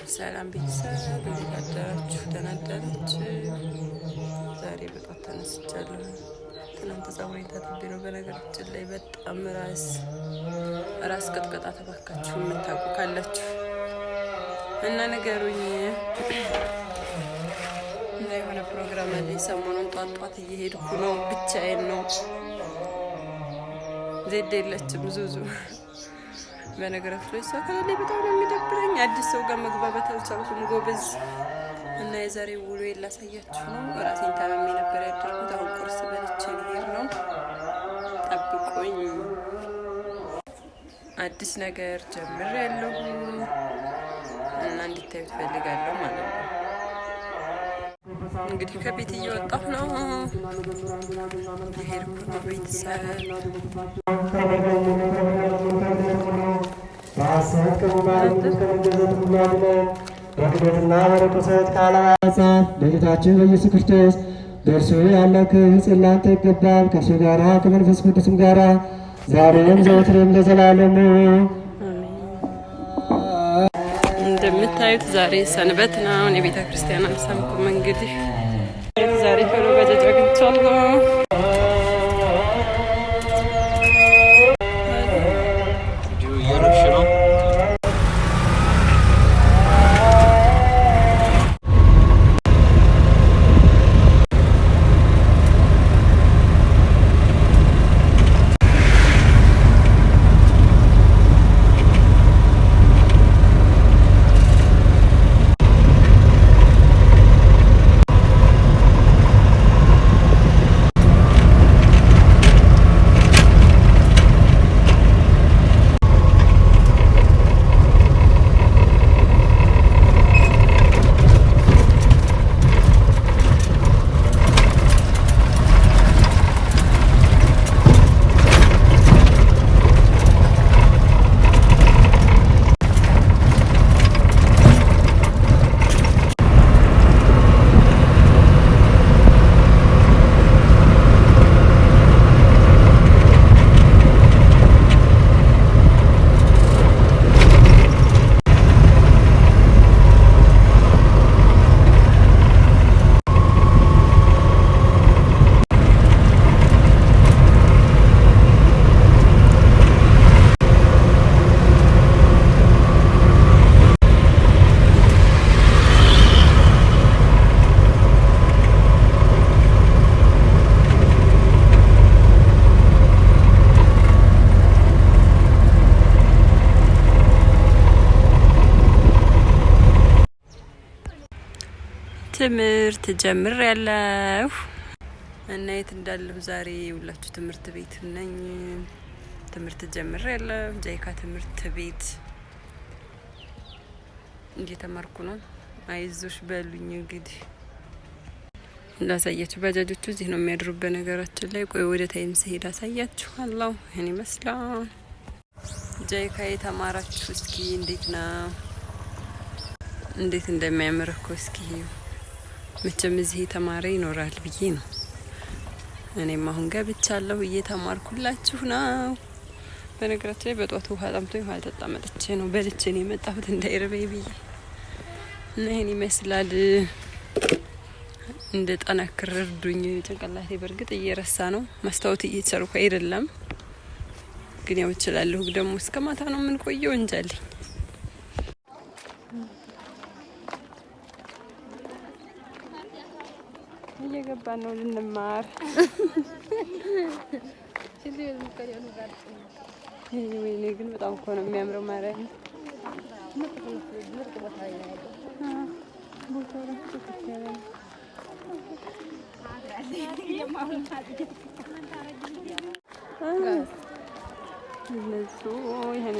ሰላም ቤተሰብ እንዴት አደራችሁ? ደህና አደራችሁ? ዛሬ በጣም ተነስቻለሁ። ትናንት ፀጉሬን ታጥቤ ነው። በነገራችን ላይ በጣም ራስ ቅጥቀጣ ተባካችሁ የምታውቁ ካላችሁ እና ነገሩኝ እና የሆነ ፕሮግራም አለኝ ሰሞኑን ጧት እየሄድኩ ነው። ብቻዬን ነው። ዜድ የለችም ዙዙ። በነገራችን ላይ እሷ ከሌለ በጣም ነው የሚደብረኝ። አዲስ ሰው ጋር መግባባት አልቻልኩም ጎበዝ። እና የዛሬው ውሎ ላሳያችሁ ነው። ራሴን ታመሜ ነበር ያደርኩት። አሁን ቁርስ በልቼ ልሄድ ነው። ጠብቆኝ። አዲስ ነገር ጀምሬያለሁ እና እንድታዩት ፈልጋለሁ ማለት ነው። እንግዲህ ከቤት እየወጣሁ ነው። የሄድኩ ነው ቤተሰብ በክደትና በርኩሰት ካለማጻፍ በጌታችን በኢየሱስ ክርስቶስ በእርሱ ያለ ክብር ላንተ ይገባል። ከእርሱ ጋራ ከመንፈስ ቅዱስም ጋራ ዛሬም ዘወትርም ለዘላለሙ። እንደምታዩት ዛሬ ሰንበት ነው። የቤተ ክርስቲያን አልሰምኩም። እንግዲህ ዛሬ ቶሎ ባጃጅ አግኝቻለሁ። ትምህርት ጀምሬያለሁ እና የት እንዳለሁ ዛሬ ሁላችሁ ትምህርት ቤት ነኝ። ትምህርት ጀምሬያለሁ። ጃይካ ትምህርት ቤት እየተማርኩ ነው። አይዞሽ በሉኝ። እንግዲህ እንዳሳያችሁ ባጃጆቹ እዚህ ነው የሚያድሩበት። ነገራችን ላይ ቆይ ወደ ታይም ስሄድ አሳያችኋለሁ። ይሄን ይመስላል ጃይካ። የተማራችሁ እስኪ እንዴት ነው? እንዴት እንደሚያምር እኮ እስኪ መቼም እዚህ የተማረ ይኖራል ብዬ ነው። እኔም አሁን ገብቻለሁ እየተማርኩላችሁ ነው። በነገራችን ላይ በጧት ውሃ ጠምቶኝ ውሃ አልጠጣ መጥቼ ነው በልቼ ነው የመጣሁት እንዳይርበኝ ብዬ እና ይሄን ይመስላል። እንደ ጠናክር እርዱኝ። ጭንቅላቴ በእርግጥ እየረሳ ነው። መስታወት እየቸርኩ አይደለም ግን ያው እችላለሁ። ደግሞ እስከ ማታ ነው የምንቆየው እንጃለኝ። እየገባን ነው ልንማር። ወይኔ ግን በጣም እኮ ነው የሚያምረው። ማርያም እነሱ ይሄን